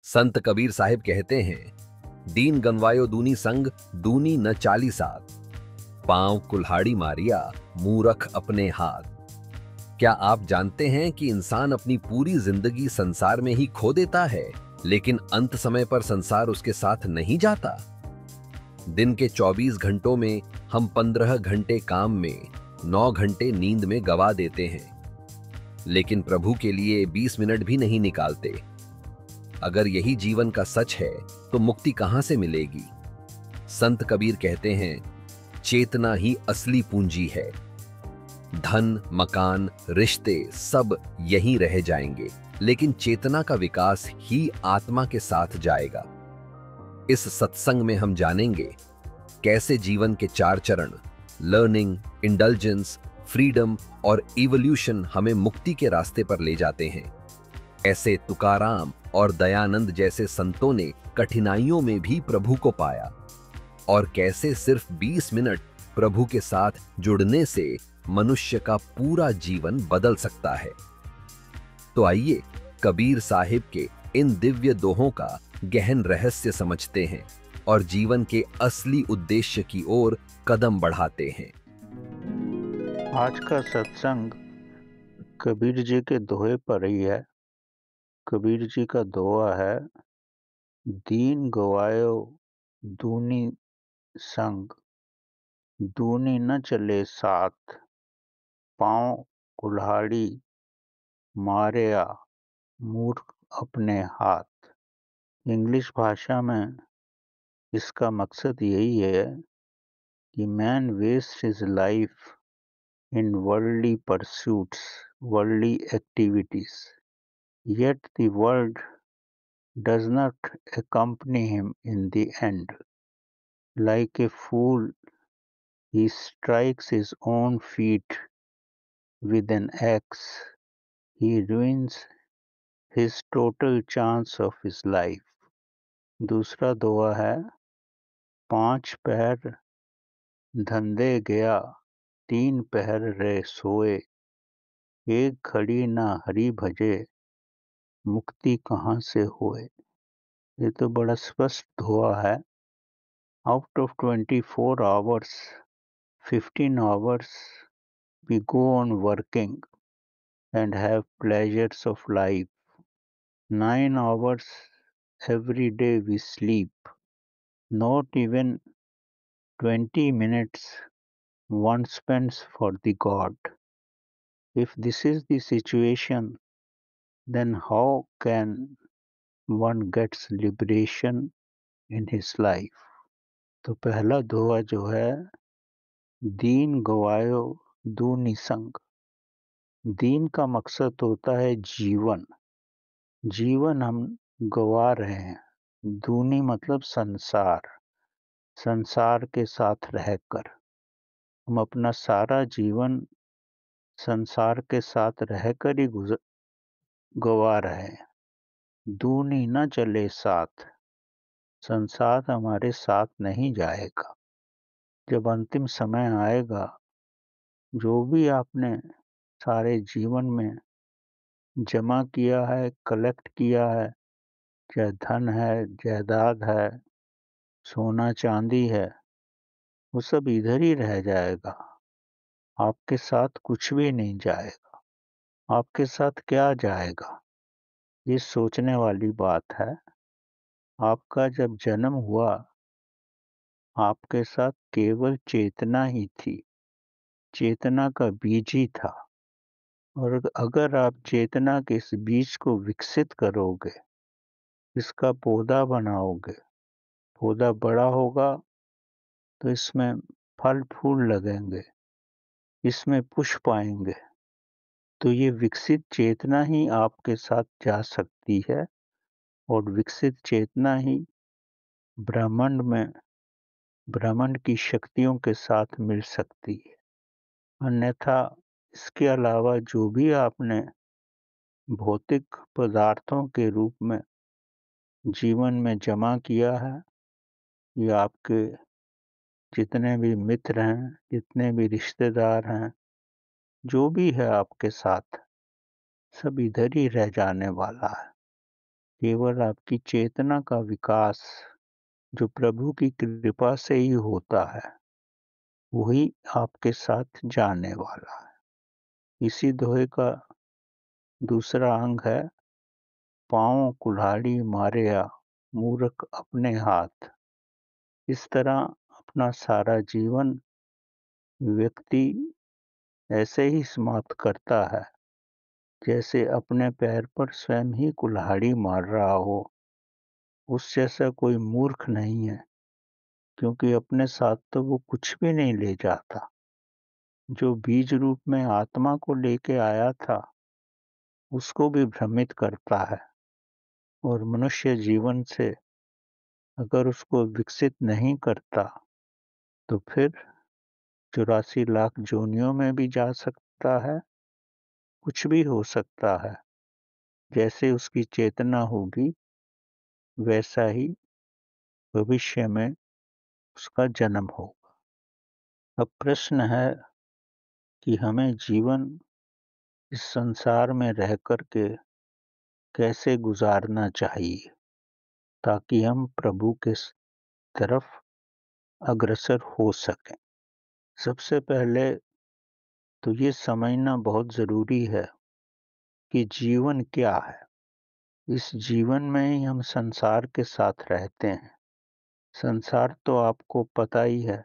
संत कबीर साहिब कहते हैं, दीन गनवायो दूनी संग, दूनी न चाली साथ, पांव कुल्हाड़ी मारिया, मूरख अपने हाथ। क्या आप जानते हैं कि इंसान अपनी पूरी जिंदगी संसार में ही खो देता है, लेकिन अंत समय पर संसार उसके साथ नहीं जाता। दिन के 24 घंटों में हम 15 घंटे काम में, 9 घंटे नींद में गवा देते हैं, लेकिन प्रभु के लिए 20 मिनट भी नहीं निकालते। अगर यही जीवन का सच है तो मुक्ति कहां से मिलेगी। संत कबीर कहते हैं, चेतना ही असली पूंजी है। धन, मकान, रिश्ते सब यहीं रह जाएंगे, लेकिन चेतना का विकास ही आत्मा के साथ जाएगा। इस सत्संग में हम जानेंगे कैसे जीवन के 4 चरण लर्निंग, इंडल्जेंस, फ्रीडम और इवोल्यूशन हमें मुक्ति के रास्ते पर ले जाते हैं। ऐसे तुकाराम और दयानंद जैसे संतों ने कठिनाइयों में भी प्रभु को पाया, और कैसे सिर्फ 20 मिनट प्रभु के साथ जुड़ने से मनुष्य का पूरा जीवन बदल सकता है। तो आइए कबीर साहिब के इन दिव्य दोहों का गहन रहस्य समझते हैं और जीवन के असली उद्देश्य की ओर कदम बढ़ाते हैं। आज का सत्संग कबीर जी के दोहे पर ही है। कबीर जी का दोहा है, दीन गवायो दूनी संग, दूनी न चले साथ, पाँव कुल्हाड़ी मारया, मूर्ख अपने हाथ। इंग्लिश भाषा में इसका मकसद यही है कि man waste his life in worldly pursuits, worldly activities, yet the world does not accompany him in the end. Like a fool, he strikes his own feet with an axe. He ruins his total chance of his life. दूसरा दोहा है, 5 पहर धंधे गया, 3 पहर रे सोए, एक घड़ी ना हरि भजे, मुक्ति कहाँ से होए। ये तो बड़ा स्पष्ट दोहा है। Out of 24 hours, 15 hours we go on working and have pleasures of life. 9 hours every day we sleep. Not even 20 minutes one spends for the God. If this is the situation, then how can one gets liberation in his life? तो पहला दोहा जो है, दीन गवायो दूनी संग। दीन का मकसद होता है जीवन। जीवन हम गंवा रहे हैं। दूनी मतलब संसार, संसार के साथ रहकर हम अपना सारा जीवन संसार के साथ रहकर ही गंवा रहे हैं। दूनी न चले साथ, संसार हमारे साथ नहीं जाएगा। जब अंतिम समय आएगा, जो भी आपने सारे जीवन में जमा किया है, कलेक्ट किया है, चाहे धन है, जायदाद है, सोना चांदी है, वो सब इधर ही रह जाएगा। आपके साथ कुछ भी नहीं जाएगा। आपके साथ क्या जाएगा, ये सोचने वाली बात है। आपका जब जन्म हुआ, आपके साथ केवल चेतना ही थी, चेतना का बीज ही था। और अगर आप चेतना के इस बीज को विकसित करोगे, इसका पौधा बनाओगे, पौधा बड़ा होगा तो इसमें फल फूल लगेंगे, इसमें पुष्प आएंगे। तो ये विकसित चेतना ही आपके साथ जा सकती है, और विकसित चेतना ही ब्रह्मांड में ब्रह्मांड की शक्तियों के साथ मिल सकती है। अन्यथा इसके अलावा जो भी आपने भौतिक पदार्थों के रूप में जीवन में जमा किया है, ये आपके जितने भी मित्र हैं, जितने भी रिश्तेदार हैं, जो भी है आपके साथ, सब इधर ही रह जाने वाला है। केवल आपकी चेतना का विकास जो प्रभु की कृपा से ही होता है, वही आपके साथ जाने वाला है। इसी दोहे का दूसरा अंग है, पाँव कुल्हाड़ी मारया मूरख अपने हाथ। इस तरह अपना सारा जीवन व्यक्ति ऐसे ही समाप्त करता है जैसे अपने पैर पर स्वयं ही कुल्हाड़ी मार रहा हो। उस जैसा कोई मूर्ख नहीं है, क्योंकि अपने साथ तो वो कुछ भी नहीं ले जाता। जो बीज रूप में आत्मा को लेके आया था, उसको भी भ्रमित करता है। और मनुष्य जीवन से अगर उसको विकसित नहीं करता, तो फिर 84 लाख योनियों में भी जा सकता है, कुछ भी हो सकता है। जैसे उसकी चेतना होगी, वैसा ही भविष्य में उसका जन्म होगा। अब प्रश्न है कि हमें जीवन इस संसार में रह कर के कैसे गुजारना चाहिए, ताकि हम प्रभु के तरफ अग्रसर हो सकें। सबसे पहले तो ये समझना बहुत ज़रूरी है कि जीवन क्या है। इस जीवन में ही हम संसार के साथ रहते हैं। संसार तो आपको पता ही है।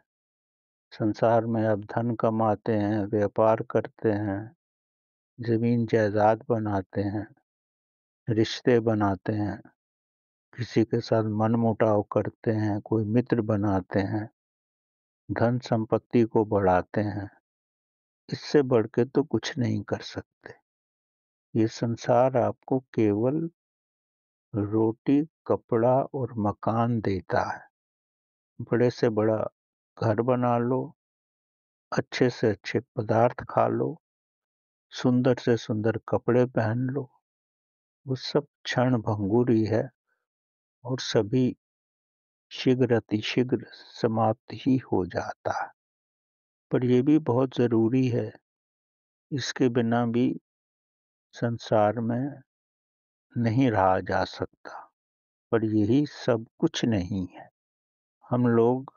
संसार में आप धन कमाते हैं, व्यापार करते हैं, ज़मीन जायदाद बनाते हैं, रिश्ते बनाते हैं, किसी के साथ मनमुटाव करते हैं, कोई मित्र बनाते हैं, धन संपत्ति को बढ़ाते हैं। इससे बढ़ के तो कुछ नहीं कर सकते। ये संसार आपको केवल रोटी, कपड़ा और मकान देता है। बड़े से बड़ा घर बना लो, अच्छे से अच्छे पदार्थ खा लो, सुंदर से सुंदर कपड़े पहन लो, वो सब क्षण भंगुर ही है और सभी शीघ्र अतिशीघ्र समाप्त ही हो जाता है। पर ये भी बहुत ज़रूरी है, इसके बिना भी संसार में नहीं रहा जा सकता। पर यही सब कुछ नहीं है। हम लोग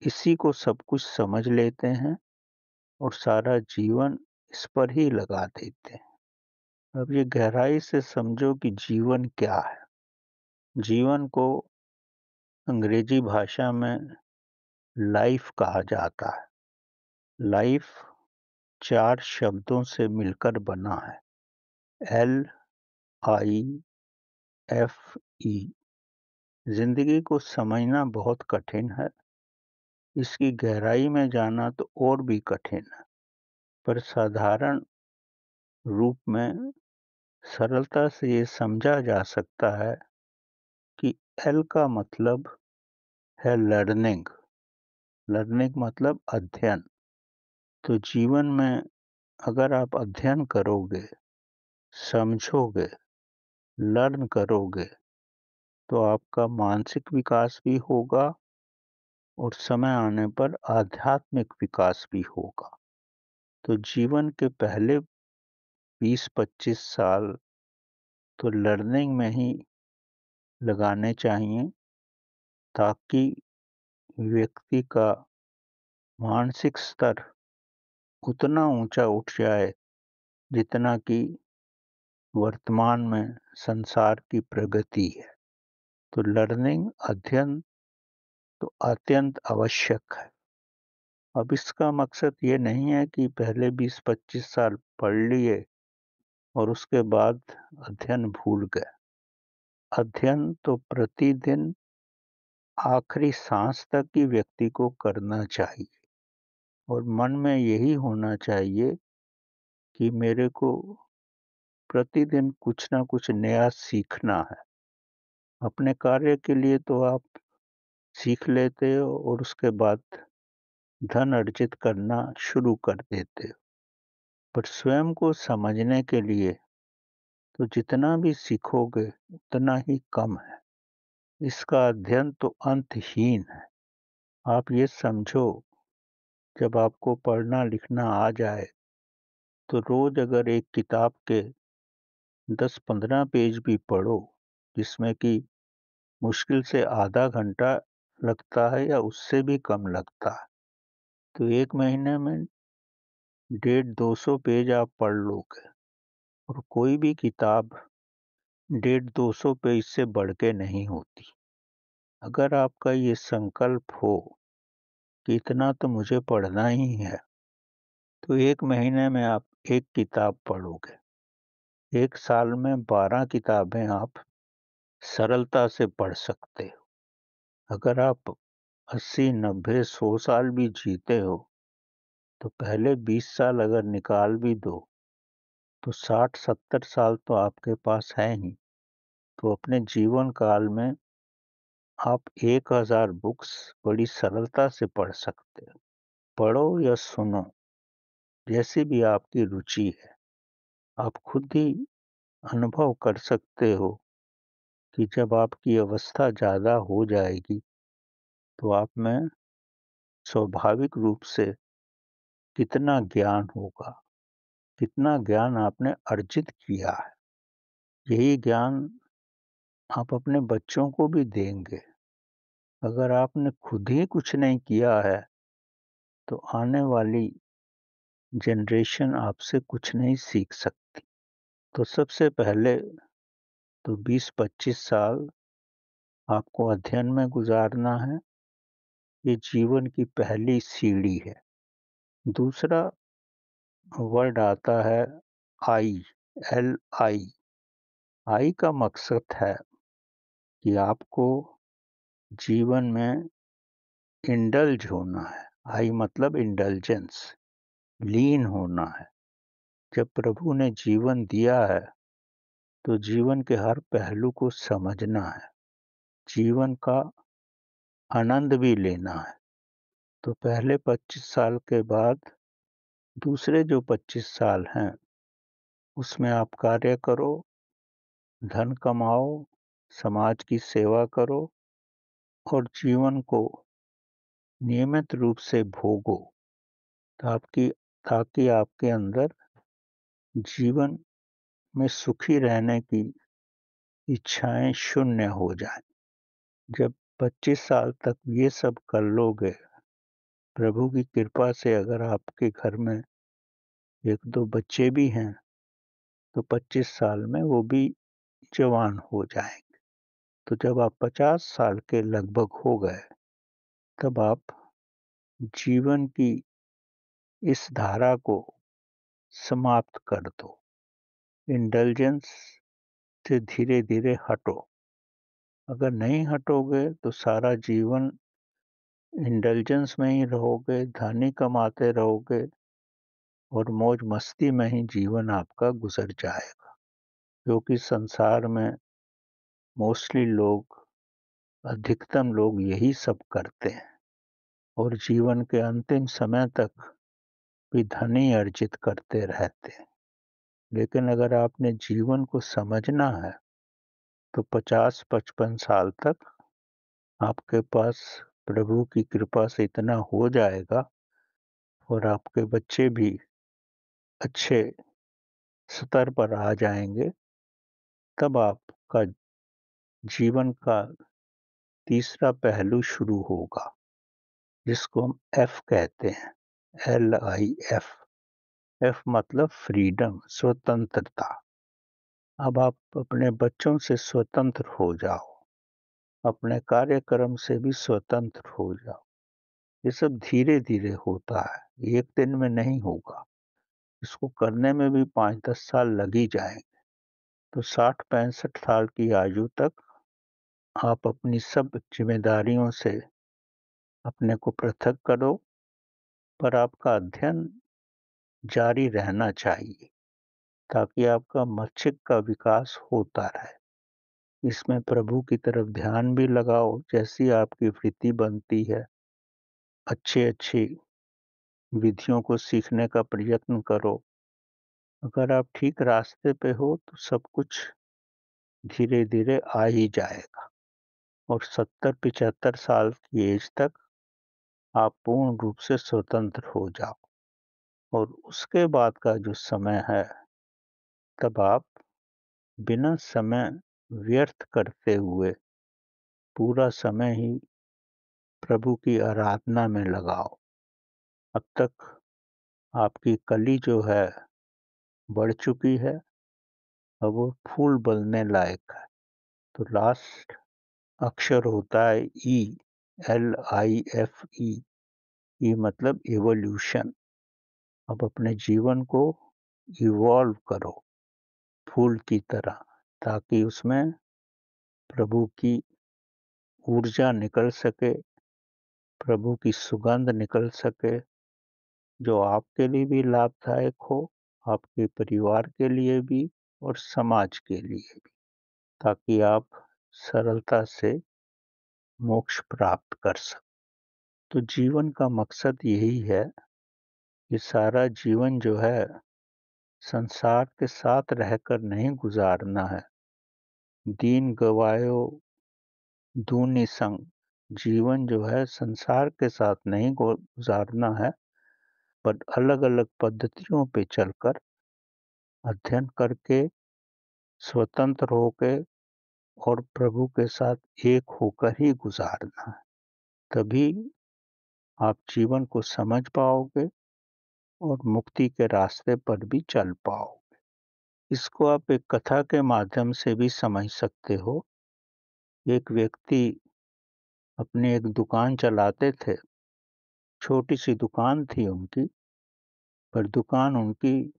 इसी को सब कुछ समझ लेते हैं और सारा जीवन इस पर ही लगा देते हैं। अब ये गहराई से समझो कि जीवन क्या है। जीवन को अंग्रेजी भाषा में लाइफ कहा जाता है। लाइफ 4 शब्दों से मिलकर बना है, LIFE। जिंदगी को समझना बहुत कठिन है, इसकी गहराई में जाना तो और भी कठिन है। पर साधारण रूप में सरलता से ये समझा जा सकता है कि एल का मतलब है लर्निंग। लर्निंग मतलब अध्ययन। तो जीवन में अगर आप अध्ययन करोगे, समझोगे, लर्न करोगे, तो आपका मानसिक विकास भी होगा और समय आने पर आध्यात्मिक विकास भी होगा। तो जीवन के पहले 20-25 साल तो लर्निंग में ही लगाने चाहिए, ताकि व्यक्ति का मानसिक स्तर उतना ऊंचा उठ जाए जितना कि वर्तमान में संसार की प्रगति है। तो लर्निंग, अध्ययन तो अत्यंत आवश्यक है। अब इसका मकसद ये नहीं है कि पहले 20-25 साल पढ़ लिए और उसके बाद अध्ययन भूल गए। अध्ययन तो प्रतिदिन आखिरी सांस तक ही व्यक्ति को करना चाहिए और मन में यही होना चाहिए कि मेरे को प्रतिदिन कुछ ना कुछ नया सीखना है। अपने कार्य के लिए तो आप सीख लेते हो और उसके बाद धन अर्जित करना शुरू कर देते हो। पर स्वयं को समझने के लिए तो जितना भी सीखोगे उतना ही कम है। इसका अध्ययन तो अंतहीन है। आप ये समझो, जब आपको पढ़ना लिखना आ जाए तो रोज अगर एक किताब के 10-15 पेज भी पढ़ो जिसमें कि मुश्किल से आधा घंटा लगता है या उससे भी कम लगता है। तो 1 महीने में 150-200 पेज आप पढ़ लोगे और कोई भी किताब 150-200 पेज से बढ़ के नहीं होती। अगर आपका ये संकल्प हो कि इतना तो मुझे पढ़ना ही है, तो 1 महीने में आप 1 किताब पढ़ोगे। 1 साल में 12 किताबें आप सरलता से पढ़ सकते हो। अगर आप 80, 90, 100 साल भी जीते हो, तो पहले 20 साल अगर निकाल भी दो, तो 60-70 साल तो आपके पास हैं ही। तो अपने जीवन काल में आप 1000 बुक्स बड़ी सरलता से पढ़ सकते हो। पढ़ो या सुनो, जैसी भी आपकी रुचि है, आप खुद ही अनुभव कर सकते हो कि जब आपकी अवस्था ज़्यादा हो जाएगी, तो आप में स्वाभाविक रूप से कितना ज्ञान होगा, कितना ज्ञान आपने अर्जित किया है। यही ज्ञान आप अपने बच्चों को भी देंगे। अगर आपने खुद ही कुछ नहीं किया है, तो आने वाली जनरेशन आपसे कुछ नहीं सीख सकती। तो सबसे पहले तो 20-25 साल आपको अध्ययन में गुजारना है। ये जीवन की पहली सीढ़ी है। दूसरा वर्ड आता है आई, LI। आई का मकसद है कि आपको जीवन में इंडल्ज होना है। आई मतलब इंडल्जेंस, लीन होना है। जब प्रभु ने जीवन दिया है, तो जीवन के हर पहलू को समझना है, जीवन का आनंद भी लेना है। तो पहले 25 साल के बाद दूसरे जो 25 साल हैं, उसमें आप कार्य करो, धन कमाओ, समाज की सेवा करो और जीवन को नियमित रूप से भोगो, ताकि ताकि आपके अंदर जीवन में सुखी रहने की इच्छाएं शून्य हो जाएं। जब 25 साल तक ये सब कर लोगे, प्रभु की कृपा से अगर आपके घर में 1-2 बच्चे भी हैं, तो 25 साल में वो भी जवान हो जाएंगे। तो जब आप 50 साल के लगभग हो गए, तब आप जीवन की इस धारा को समाप्त कर दो। इंडल्जेंस से धीरे-धीरे हटो। अगर नहीं हटोगे तो सारा जीवन इंडल्जेंस में ही रहोगे, धन ही कमाते रहोगे और मौज-मस्ती में ही जीवन आपका गुज़र जाएगा। क्योंकि संसार में मोस्टली लोग, अधिकतम लोग यही सब करते हैं और जीवन के अंतिम समय तक भी धन ही अर्जित करते रहते हैं। लेकिन अगर आपने जीवन को समझना है, तो 50-55 साल तक आपके पास प्रभु की कृपा से इतना हो जाएगा और आपके बच्चे भी अच्छे स्तर पर आ जाएँगे, तब आपका जीवन का तीसरा पहलू शुरू होगा, जिसको हम एफ कहते हैं, LIF। एफ मतलब फ्रीडम, स्वतंत्रता। अब आप अपने बच्चों से स्वतंत्र हो जाओ, अपने कार्यक्रम से भी स्वतंत्र हो जाओ। ये सब धीरे-धीरे होता है, एक दिन में नहीं होगा। इसको करने में भी 5-10 साल लग ही जाएँगे। तो 60-65 साल की आयु तक आप अपनी सब ज़िम्मेदारियों से अपने को पृथक करो, पर आपका अध्ययन जारी रहना चाहिए, ताकि आपका मस्तिष्क का विकास होता रहे। इसमें प्रभु की तरफ ध्यान भी लगाओ, जैसी आपकी वृत्ति बनती है, अच्छी-अच्छी विधियों को सीखने का प्रयत्न करो। अगर आप ठीक रास्ते पे हो, तो सब कुछ धीरे-धीरे आ ही जाएगा और 70-75 साल की एज तक आप पूर्ण रूप से स्वतंत्र हो जाओ और उसके बाद का जो समय है, तब आप बिना समय व्यर्थ करते हुए पूरा समय ही प्रभु की आराधना में लगाओ। अब तक आपकी कली जो है बढ़ चुकी है, अब वो फूल बनने लायक है। तो लास्ट अक्षर होता है ई, LIFE। ई मतलब इवोल्यूशन। अब अपने जीवन को इवॉल्व करो फूल की तरह, ताकि उसमें प्रभु की ऊर्जा निकल सके, प्रभु की सुगंध निकल सके, जो आपके लिए भी लाभदायक हो, आपके परिवार के लिए भी और समाज के लिए भी, ताकि आप सरलता से मोक्ष प्राप्त कर सको। तो जीवन का मकसद यही है कि सारा जीवन जो है संसार के साथ रहकर नहीं गुजारना है। दीन गवायो दूनी संग। जीवन जो है संसार के साथ नहीं गुजारना है, पर अलग-अलग पद्धतियों पे चलकर, अध्ययन करके, स्वतंत्र होके और प्रभु के साथ एक होकर ही गुजारना है। तभी आप जीवन को समझ पाओगे और मुक्ति के रास्ते पर भी चल पाओगे। इसको आप एक कथा के माध्यम से भी समझ सकते हो। एक व्यक्ति अपनी एक दुकान चलाते थे, छोटी सी दुकान थी उनकी, पर दुकान उनकी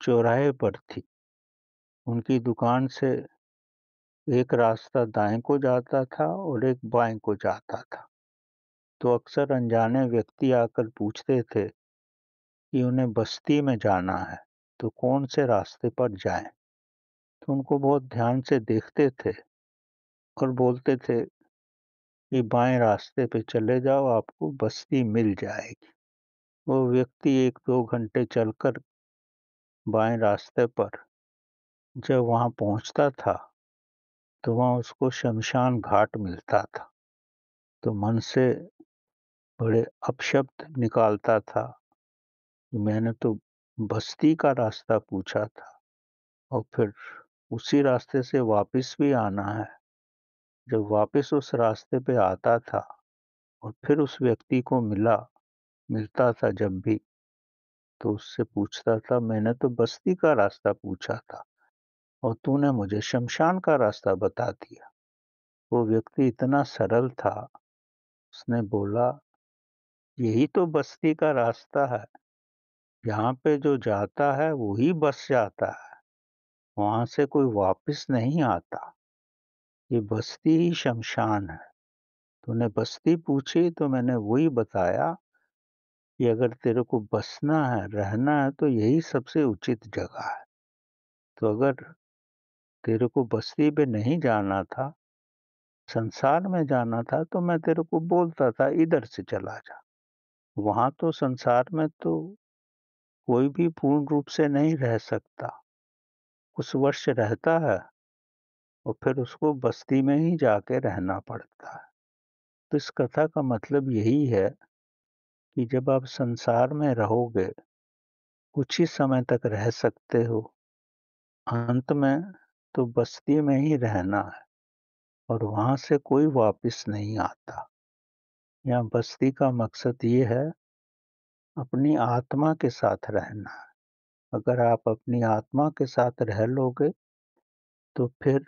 चौराहे पर थी। उनकी दुकान से एक रास्ता दाएं को जाता था और एक बाएं को जाता था। तो अक्सर अनजाने व्यक्ति आकर पूछते थे कि उन्हें बस्ती में जाना है, तो कौन से रास्ते पर जाएं। तो उनको बहुत ध्यान से देखते थे और बोलते थे कि बाएं रास्ते पे चले जाओ, आपको बस्ती मिल जाएगी। वो व्यक्ति 1-2 घंटे चलकर बाएं रास्ते पर जब वहां पहुंचता था, तो वहां उसको शमशान घाट मिलता था। तो मन से बड़े अपशब्द निकालता था, मैंने तो बस्ती का रास्ता पूछा था और फिर उसी रास्ते से वापस भी आना है। जब वापस उस रास्ते पे आता था और फिर उस व्यक्ति को मिलता था जब भी, तो उससे पूछता था, मैंने तो बस्ती का रास्ता पूछा था और तूने मुझे शमशान का रास्ता बता दिया। वो व्यक्ति इतना सरल था, उसने बोला, यही तो बस्ती का रास्ता है। यहाँ पे जो जाता है वो ही बस जाता है, वहां से कोई वापस नहीं आता। ये बस्ती ही शमशान है। तूने बस्ती पूछी तो मैंने वही बताया कि अगर तेरे को बसना है, रहना है, तो यही सबसे उचित जगह है। तो अगर तेरे को बस्ती पे नहीं जाना था, संसार में जाना था, तो मैं तेरे को बोलता था इधर से चला जा। वहां तो संसार में तो कोई भी पूर्ण रूप से नहीं रह सकता। कुछ वर्ष रहता है और फिर उसको बस्ती में ही जाके रहना पड़ता है। तो इस कथा का मतलब यही है कि जब आप संसार में रहोगे, कुछ ही समय तक रह सकते हो, अंत में तो बस्ती में ही रहना है और वहां से कोई वापस नहीं आता। यहाँ बस्ती का मकसद ये है, अपनी आत्मा के साथ रहना है। अगर आप अपनी आत्मा के साथ रह लोगे, तो फिर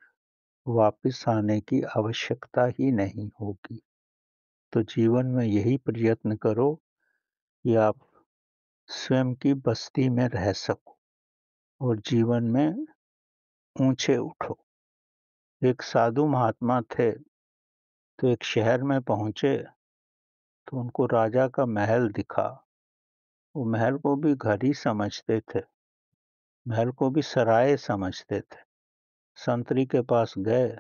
वापस आने की आवश्यकता ही नहीं होगी। तो जीवन में यही प्रयत्न करो कि आप स्वयं की बस्ती में रह सको और जीवन में ऊंचे उठो। एक साधु महात्मा थे, तो एक शहर में पहुंचे, तो उनको राजा का महल दिखा। वो महल को भी घर ही समझते थे, महल को भी सराय समझते थे। संतरी के पास गए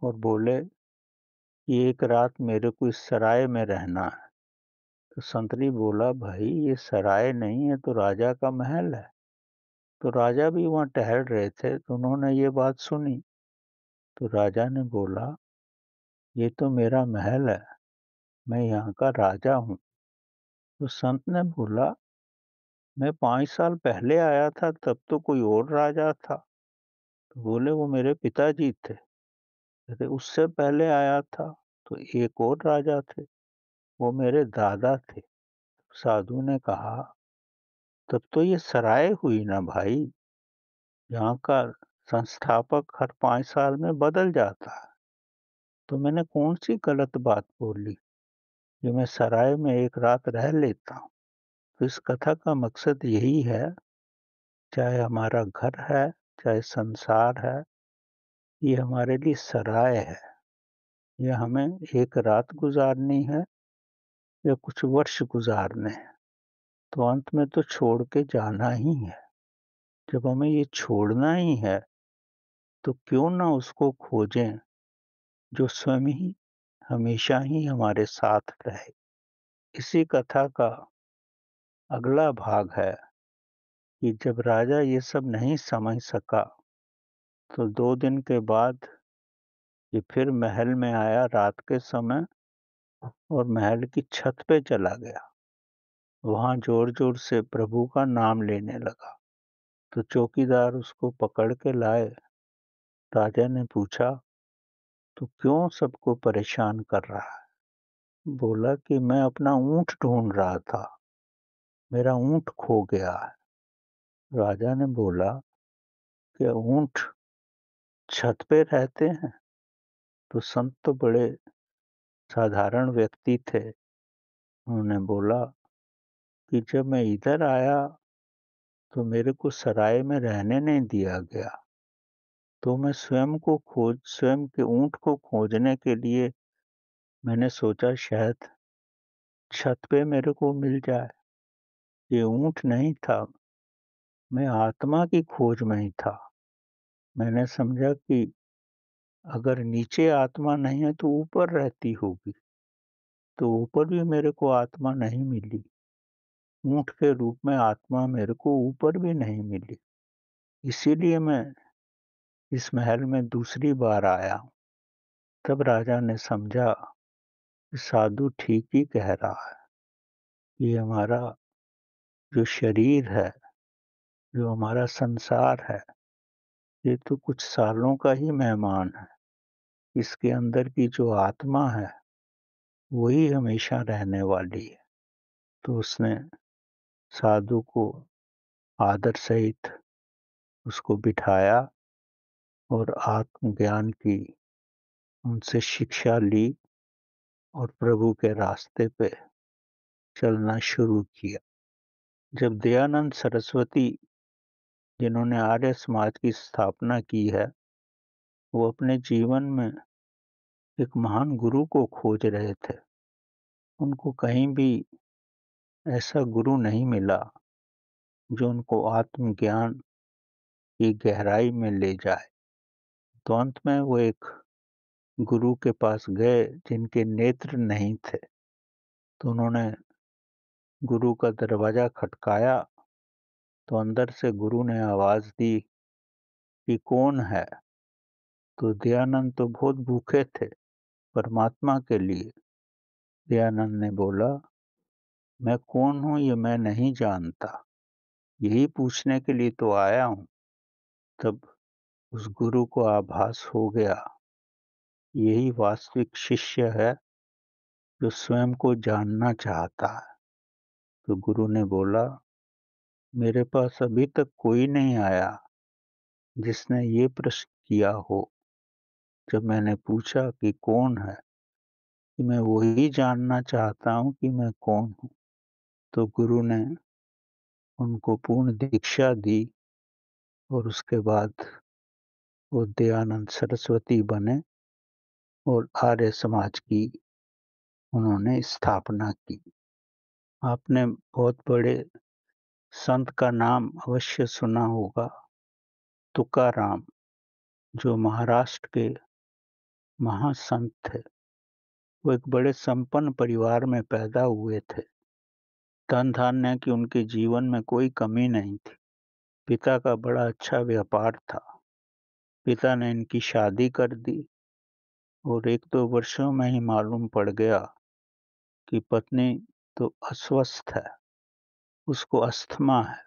और बोले कि एक रात मेरे को इस सराय में रहना है। तो संतरी बोला, भाई ये सराय नहीं है, तो राजा का महल है। तो राजा भी वहां टहल रहे थे, तो उन्होंने ये बात सुनी। तो राजा ने बोला, ये तो मेरा महल है, मैं यहाँ का राजा हूँ। तो संत ने बोला, मैं 5 साल पहले आया था, तब तो कोई और राजा था। तो बोले वो मेरे पिताजी थे। कहते उससे पहले आया था तो एक और राजा थे, वो मेरे दादा थे। साधु ने कहा, तब तो ये सराय हुई ना भाई, यहाँ का संस्थापक हर 5 साल में बदल जाता है। तो मैंने कौन सी गलत बात बोली कि मैं सराय में एक रात रह लेता हूँ। तो इस कथा का मकसद यही है, चाहे हमारा घर है, चाहे संसार है, ये हमारे लिए सराय है। ये हमें एक रात गुजारनी है या कुछ वर्ष गुजारने हैं, तो अंत में तो छोड़ के जाना ही है। जब हमें ये छोड़ना ही है, तो क्यों ना उसको खोजें जो स्वयं ही हमेशा ही हमारे साथ रहे। इसी कथा का अगला भाग है कि जब राजा ये सब नहीं समझ सका, तो 2 दिन के बाद ये फिर महल में आया रात के समय और महल की छत पे चला गया। वहाँ ज़ोर-ज़ोर से प्रभु का नाम लेने लगा। तो चौकीदार उसको पकड़ के लाए। राजा ने पूछा, "तू क्यों सबको परेशान कर रहा है?" बोला कि मैं अपना ऊँट ढूँढ रहा था, मेरा ऊँट खो गया है। राजा ने बोला, "क्या ऊँट छत पे रहते हैं?" तो संत तो बड़े साधारण व्यक्ति थे। उन्होंने बोला कि जब मैं इधर आया तो मेरे को सराय में रहने नहीं दिया गया। तो मैं स्वयं के ऊँट को खोजने के लिए मैंने सोचा शायद छत पे मेरे को मिल जाए। ये ऊँट नहीं था, मैं आत्मा की खोज में ही था। मैंने समझा कि अगर नीचे आत्मा नहीं है तो ऊपर रहती होगी, तो ऊपर भी मेरे को आत्मा नहीं मिली। ऊँट के रूप में आत्मा मेरे को ऊपर भी नहीं मिली। इसीलिए मैं इस महल में दूसरी बार आया हूँ। तब राजा ने समझा कि साधु ठीक ही कह रहा है। ये हमारा जो शरीर है, जो हमारा संसार है, ये तो कुछ सालों का ही मेहमान है। इसके अंदर की जो आत्मा है, वही हमेशा रहने वाली है। तो उसने साधु को आदर सहित उसको बिठाया और आत्मज्ञान की उनसे शिक्षा ली और प्रभु के रास्ते पे चलना शुरू किया। जब दयानंद सरस्वती, जिन्होंने आर्य समाज की स्थापना की है, वो अपने जीवन में एक महान गुरु को खोज रहे थे। उनको कहीं भी ऐसा गुरु नहीं मिला जो उनको आत्मज्ञान की गहराई में ले जाए। तो अंत में वो एक गुरु के पास गए जिनके नेत्र नहीं थे। तो उन्होंने गुरु का दरवाजा खटकाया, तो अंदर से गुरु ने आवाज दी कि कौन है? तो दयानंद तो बहुत भूखे थे परमात्मा के लिए। दयानंद ने बोला, मैं कौन हूँ ये मैं नहीं जानता, यही पूछने के लिए तो आया हूँ। तब उस गुरु को आभास हो गया, यही वास्तविक शिष्य है जो स्वयं को जानना चाहता है। तो गुरु ने बोला, मेरे पास अभी तक कोई नहीं आया जिसने ये प्रश्न किया हो। जब मैंने पूछा कि कौन है, कि मैं वही जानना चाहता हूँ कि मैं कौन हूँ। तो गुरु ने उनको पूर्ण दीक्षा दी और उसके बाद वो दयानंद सरस्वती बने और आर्य समाज की उन्होंने स्थापना की। आपने बहुत बड़े संत का नाम अवश्य सुना होगा, तुकाराम, जो महाराष्ट्र के महासंत थे। वो एक बड़े संपन्न परिवार में पैदा हुए थे। धन धान्य की उनके जीवन में कोई कमी नहीं थी। पिता का बड़ा अच्छा व्यापार था। पिता ने इनकी शादी कर दी और 1-2 वर्षों में ही मालूम पड़ गया कि पत्नी तो अस्वस्थ है, उसको अस्थमा है।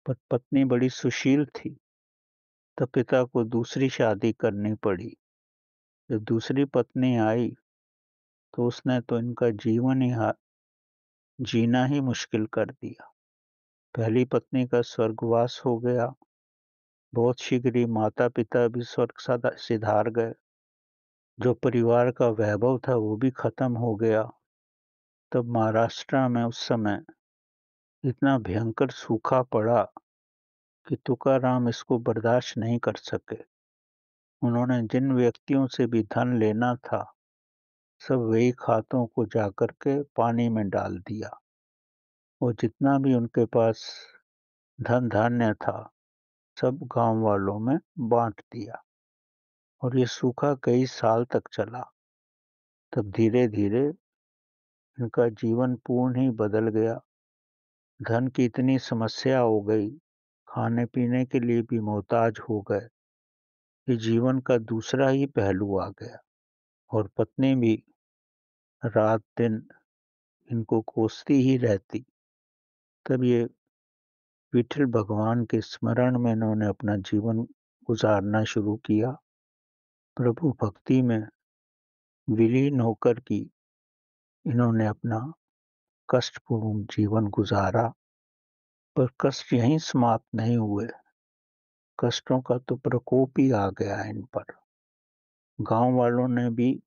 पर पत्नी बड़ी सुशील थी। तब पिता को दूसरी शादी करनी पड़ी। जब दूसरी पत्नी आई तो उसने तो इनका जीवन ही जीना ही मुश्किल कर दिया। पहली पत्नी का स्वर्गवास हो गया। बहुत शीघ्र ही माता-पिता भी स्वर्ग सिधार गए। जो परिवार का वैभव था वो भी खत्म हो गया। तब महाराष्ट्र में उस समय इतना भयंकर सूखा पड़ा कि तुकाराम इसको बर्दाश्त नहीं कर सके। उन्होंने जिन व्यक्तियों से भी धन लेना था, सब वही खातों को जाकर के पानी में डाल दिया और जितना भी उनके पास धन धान्य था, सब गांव वालों में बांट दिया और ये सूखा कई साल तक चला। तब धीरे-धीरे इनका जीवन पूर्ण ही बदल गया। धन की इतनी समस्या हो गई, खाने-पीने के लिए भी मोहताज हो गए कि जीवन का दूसरा ही पहलू आ गया और पत्नी भी रात-दिन इनको कोसती ही रहती। तब ये विठल भगवान के स्मरण में इन्होंने अपना जीवन गुजारना शुरू किया। प्रभु भक्ति में विलीन होकर की इन्होंने अपना कष्टपूर्ण जीवन गुजारा। पर कष्ट यहीं समाप्त नहीं हुए। कष्टों का तो प्रकोप ही आ गया इन पर। गांव वालों ने भी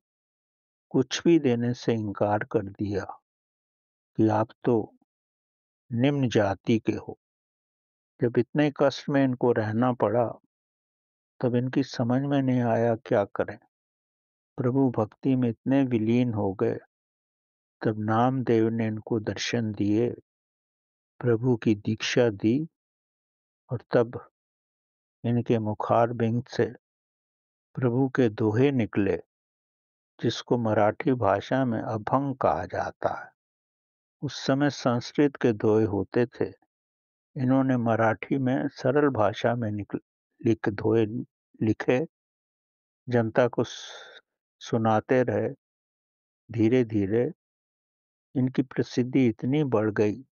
कुछ भी देने से इनकार कर दिया कि आप तो निम्न जाति के हो। जब इतने कष्ट में इनको रहना पड़ा, तब इनकी समझ में नहीं आया क्या करें। प्रभु भक्ति में इतने विलीन हो गए, तब नामदेव ने इनको दर्शन दिए, प्रभु की दीक्षा दी और तब इनके मुखारबिंद से प्रभु के दोहे निकले, जिसको मराठी भाषा में अभंग कहा जाता है। उस समय संस्कृत के दोहे होते थे। इन्होंने मराठी में सरल भाषा में दोहे लिखे, जनता को सुनाते रहे। धीरे-धीरे इनकी प्रसिद्धि इतनी बढ़ गई,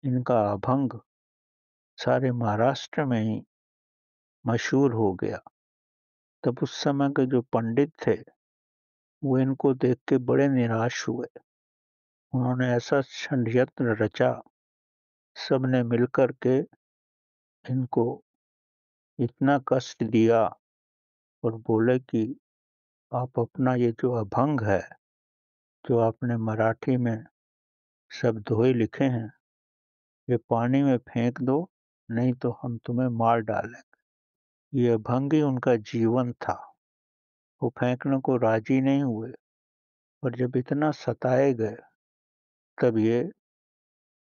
इनका अभंग सारे महाराष्ट्र में ही मशहूर हो गया। तब उस समय के जो पंडित थे, वो इनको देख के बड़े निराश हुए। उन्होंने ऐसा षड्यंत्र रचा, सबने मिलकर के इनको इतना कष्ट दिया और बोले कि आप अपना ये जो अभंग है, जो आपने मराठी में सब दोहे लिखे हैं, ये पानी में फेंक दो, नहीं तो हम तुम्हें मार डालेंगे। ये अभंग ही उनका जीवन था। वो फेंकने को राजी नहीं हुए और जब इतना सताए गए, तब ये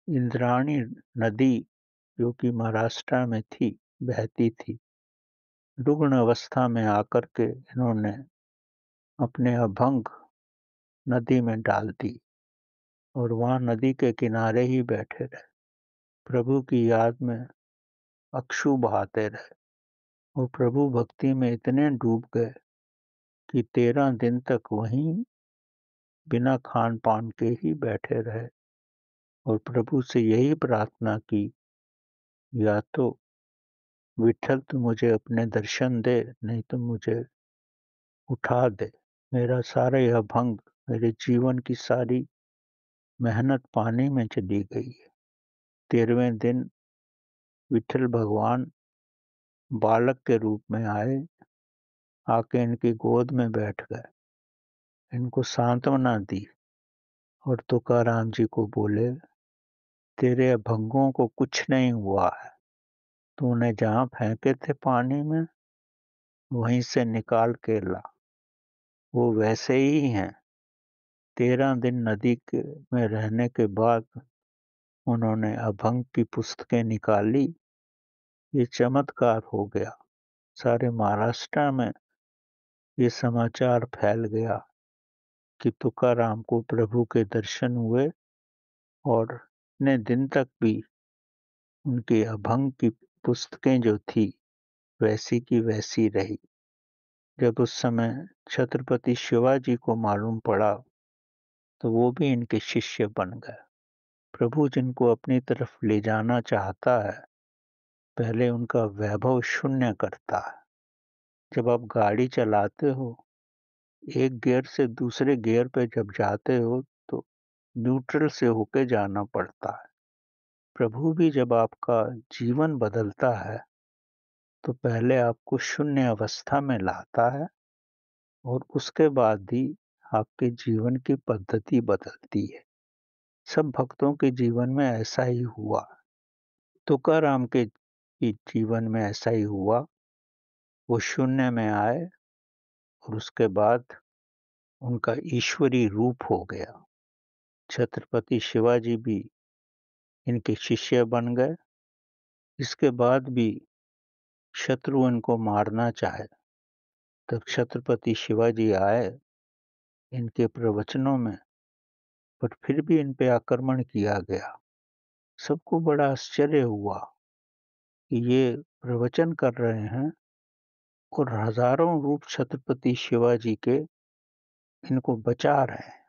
इंद्राणी नदी, जो कि महाराष्ट्र में थी, बहती थी, रुग्ण अवस्था में आकर के इन्होंने अपने अभंग नदी में डाल दी और वहां नदी के किनारे ही बैठे रहे। प्रभु की याद में अश्रु बहाते रहे और प्रभु भक्ति में इतने डूब गए कि 13 दिन तक वहीं बिना खान पान के ही बैठे रहे और प्रभु से यही प्रार्थना की, या तो विठल तू मुझे अपने दर्शन दे, नहीं तो मुझे उठा दे। मेरा सारा यह अभंग, मेरे जीवन की सारी मेहनत पानी में चली गई है। 13वें दिन विठल भगवान बालक के रूप में आए, आके इनकी गोद में बैठ गए, इनको सांत्वना दी और तुकाराम जी को बोले, तेरे अभंगों को कुछ नहीं हुआ है। तूने जहां फेंके थे पानी में, वहीं से निकाल के ला, वो वैसे ही हैं। 13 दिन नदी में रहने के बाद उन्होंने अभंग की पुस्तकें निकाली। ये चमत्कार हो गया। सारे महाराष्ट्र में ये समाचार फैल गया कि तुकाराम को प्रभु के दर्शन हुए और इतने दिन तक भी उनकी अभंग की पुस्तकें जो थी, वैसी की वैसी रही। जब उस समय छत्रपति शिवाजी को मालूम पड़ा, तो वो भी इनके शिष्य बन गए। प्रभु जिनको अपनी तरफ ले जाना चाहता है, पहले उनका वैभव शून्य करता है। जब आप गाड़ी चलाते हो, एक गियर से दूसरे गियर पे जब जाते हो तो न्यूट्रल से होके जाना पड़ता है। प्रभु भी जब आपका जीवन बदलता है तो पहले आपको शून्य अवस्था में लाता है और उसके बाद ही आपके जीवन की पद्धति बदलती है। सब भक्तों के जीवन में ऐसा ही हुआ। तुकाराम के जीवन में ऐसा ही हुआ। वो शून्य में आए और उसके बाद उनका ईश्वरी रूप हो गया। छत्रपति शिवाजी भी इनके शिष्य बन गए। इसके बाद भी शत्रु इनको मारना चाहे तब छत्रपति शिवाजी आए इनके प्रवचनों में, पर फिर भी इन पे आक्रमण किया गया। सबको बड़ा आश्चर्य हुआ कि ये प्रवचन कर रहे हैं और हजारों रूप छत्रपति शिवाजी के इनको बचा रहे हैं।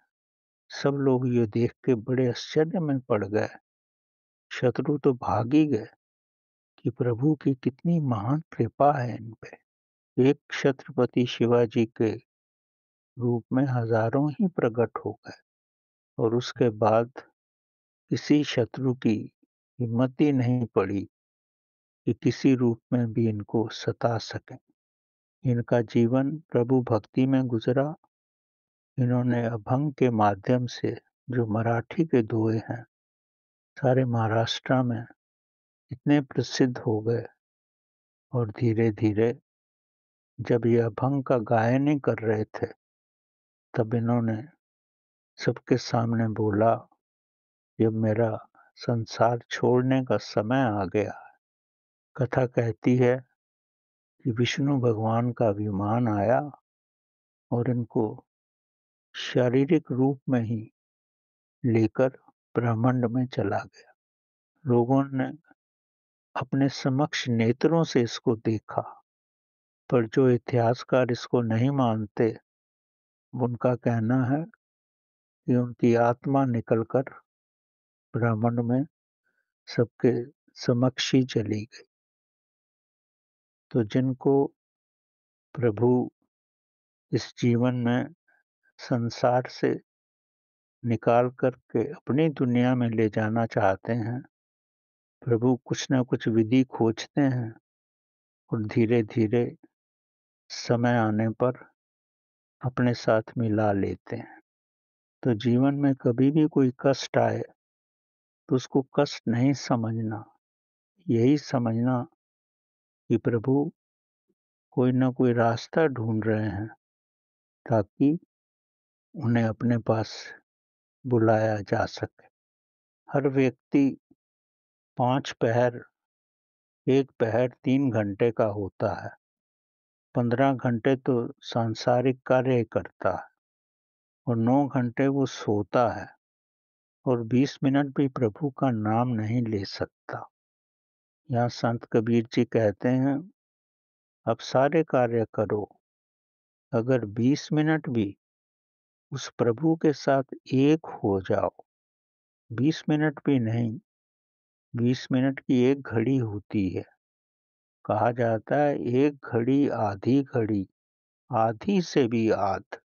सब लोग ये देख के बड़े आश्चर्य में पड़ गए। शत्रु तो भाग ही गए कि प्रभु की कितनी महान कृपा है इन पे। एक छत्रपति शिवाजी के रूप में हजारों ही प्रकट हो गए और उसके बाद किसी शत्रु की हिम्मत ही नहीं पड़ी कि किसी रूप में भी इनको सता सकें। इनका जीवन प्रभु भक्ति में गुजरा। इन्होंने अभंग के माध्यम से जो मराठी के दोहे हैं सारे महाराष्ट्र में इतने प्रसिद्ध हो गए और धीरे धीरे जब ये अभंग का गायन ही कर रहे थे तब इन्होंने सबके सामने बोला, जब मेरा संसार छोड़ने का समय आ गया। कथा कहती है कि विष्णु भगवान का विमान आया और इनको शारीरिक रूप में ही लेकर ब्रह्मांड में चला गया। लोगों ने अपने समक्ष नेत्रों से इसको देखा, पर जो इतिहासकार इसको नहीं मानते उनका कहना है कि उनकी आत्मा निकलकर ब्रह्मांड में सबके समक्ष ही चली गई। तो जिनको प्रभु इस जीवन में संसार से निकाल करके अपनी दुनिया में ले जाना चाहते हैं, प्रभु कुछ न कुछ विधि खोजते हैं और धीरे धीरे समय आने पर अपने साथ मिला लेते हैं। तो जीवन में कभी भी कोई कष्ट आए तो उसको कष्ट नहीं समझना, यही समझना कि प्रभु कोई ना कोई रास्ता ढूंढ रहे हैं ताकि उन्हें अपने पास बुलाया जा सके। हर व्यक्ति 5 पहर, एक पहर 3 घंटे का होता है। 15 घंटे तो सांसारिक कार्य करता है और 9 घंटे वो सोता है और 20 मिनट भी प्रभु का नाम नहीं ले सकता। यहाँ संत कबीर जी कहते हैं, अब सारे कार्य करो, अगर 20 मिनट भी उस प्रभु के साथ एक हो जाओ, 20 मिनट भी नहीं, 20 मिनट की एक घड़ी होती है। कहा जाता है एक घड़ी आधी घड़ी, आधी से भी आध।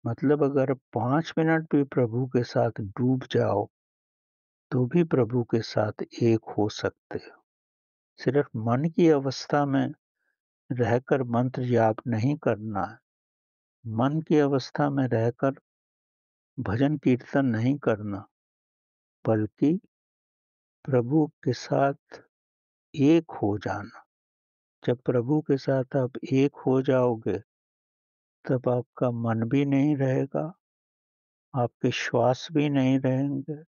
मतलब अगर 5 मिनट भी प्रभु के साथ डूब जाओ तो भी प्रभु के साथ एक हो सकते हो। सिर्फ मन की अवस्था में रहकर मंत्र जाप नहीं करना है, मन की अवस्था में रहकर भजन कीर्तन नहीं करना, बल्कि प्रभु के साथ एक हो जाना। जब प्रभु के साथ आप एक हो जाओगे तब आपका मन भी नहीं रहेगा, आपके श्वास भी नहीं रहेंगे।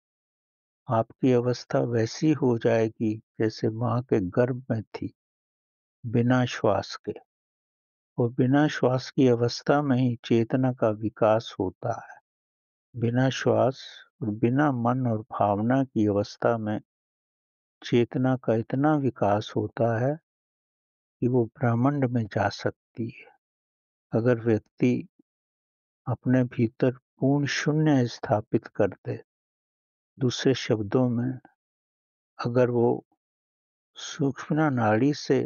आपकी अवस्था वैसी हो जाएगी जैसे माँ के गर्भ में थी, बिना श्वास के। और बिना श्वास की अवस्था में ही चेतना का विकास होता है। बिना श्वास और बिना मन और भावना की अवस्था में चेतना का इतना विकास होता है कि वो ब्रह्मांड में जा सकती है। अगर व्यक्ति अपने भीतर पूर्ण शून्य स्थापित कर दे, दूसरे शब्दों में अगर वो सूक्ष्म नाड़ी से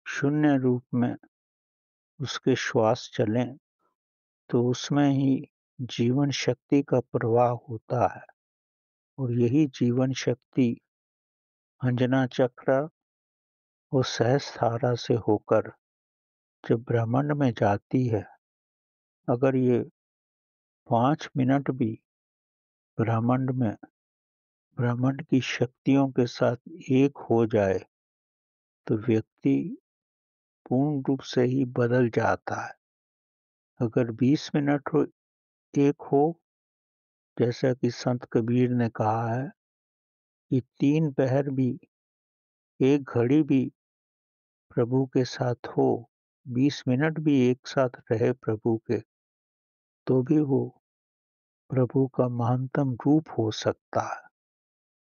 शून्य रूप में उसके श्वास चलें तो उसमें ही जीवन शक्ति का प्रवाह होता है और यही जीवन शक्ति अंजना चक्र और सहस्त्रधारा से होकर जब ब्रह्मांड में जाती है, अगर ये 5 मिनट भी ब्रह्मांड में ब्रह्मांड की शक्तियों के साथ एक हो जाए तो व्यक्ति पूर्ण रूप से ही बदल जाता है। अगर 20 मिनट एक हो, जैसा कि संत कबीर ने कहा है कि 3 पहर भी, एक घड़ी भी प्रभु के साथ हो, 20 मिनट भी एक साथ रहे प्रभु के, तो भी वो प्रभु का महानतम रूप हो सकता है।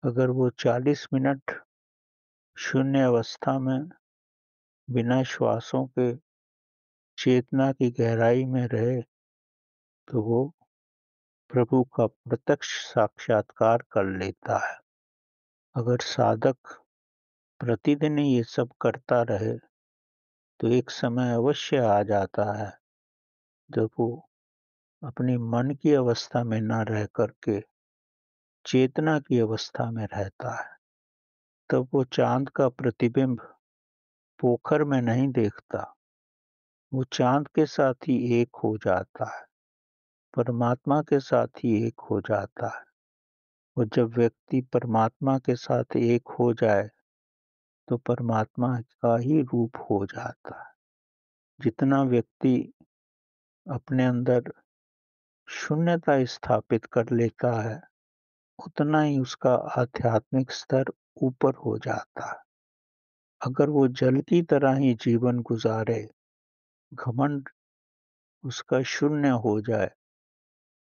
अगर वो 40 मिनट शून्य अवस्था में बिना श्वासों के चेतना की गहराई में रहे तो वो प्रभु का प्रत्यक्ष साक्षात्कार कर लेता है। अगर साधक प्रतिदिन ये सब करता रहे तो एक समय अवश्य आ जाता है जब वो अपनी मन की अवस्था में न रह करके चेतना की अवस्था में रहता है। तब वो चांद का प्रतिबिंब पोखर में नहीं देखता, वो चांद के साथ ही एक हो जाता है, परमात्मा के साथ ही एक हो जाता है। और जब व्यक्ति परमात्मा के साथ एक हो जाए तो परमात्मा का ही रूप हो जाता है। जितना व्यक्ति अपने अंदर शून्यता स्थापित कर लेता है उतना ही उसका आध्यात्मिक स्तर ऊपर हो जाता है। अगर वो जल की तरह ही जीवन गुजारे, घमंड उसका शून्य हो जाए,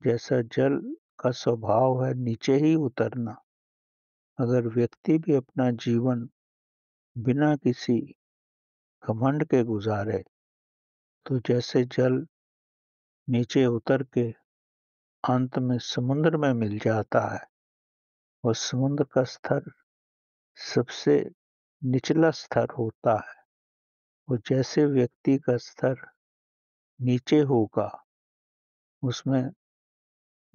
जैसा जल का स्वभाव है नीचे ही उतरना, अगर व्यक्ति भी अपना जीवन बिना किसी घमंड के गुजारे तो जैसे जल नीचे उतर के अंत में समुद्र में मिल जाता है और समुद्र का स्तर सबसे निचला स्तर होता है और जैसे व्यक्ति का स्तर नीचे होगा उसमें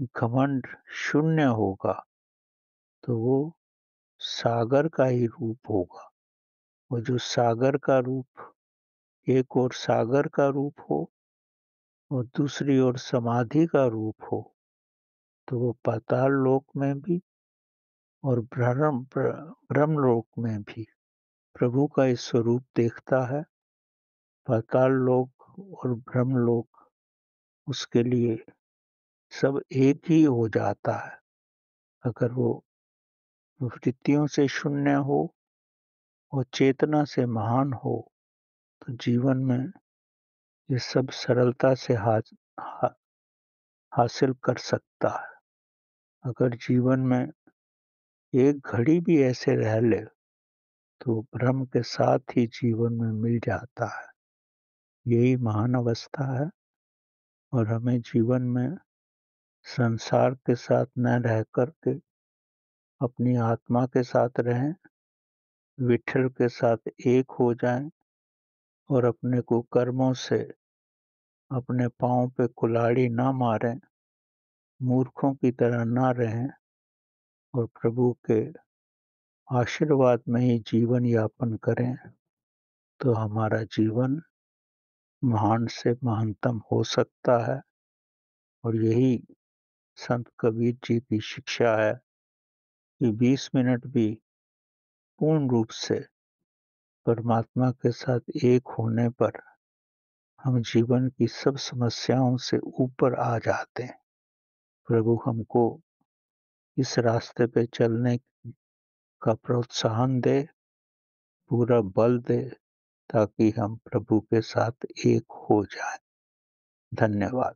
घमंड शून्य होगा तो वो सागर का ही रूप होगा। और जो सागर का रूप, एक ओर सागर का रूप हो और दूसरी ओर समाधि का रूप हो तो वो पाताल लोक में भी और ब्रह्मलोक में भी प्रभु का इस स्वरूप देखता है। पाताल लोक और ब्रह्मलोक उसके लिए सब एक ही हो जाता है। अगर वो वृत्तियों से शून्य हो और चेतना से महान हो तो जीवन में ये सब सरलता से हासिल कर सकता है। अगर जीवन में एक घड़ी भी ऐसे रह ले तो ब्रह्म के साथ ही जीवन में मिल जाता है। यही महान अवस्था है और हमें जीवन में संसार के साथ न रह करके अपनी आत्मा के साथ रहें, विठल के साथ एक हो जाएं और अपने को कर्मों से अपने पाँव पे कुल्हाड़ी ना मारें, मूर्खों की तरह ना रहें और प्रभु के आशीर्वाद में ही जीवन यापन करें तो हमारा जीवन महान से महानतम हो सकता है। और यही संत कबीर जी की शिक्षा है कि 20 मिनट भी पूर्ण रूप से परमात्मा के साथ एक होने पर हम जीवन की सब समस्याओं से ऊपर आ जाते हैं। प्रभु हमको इस रास्ते पे चलने का प्रोत्साहन दे, पूरा बल दे ताकि हम प्रभु के साथ एक हो जाएं। धन्यवाद।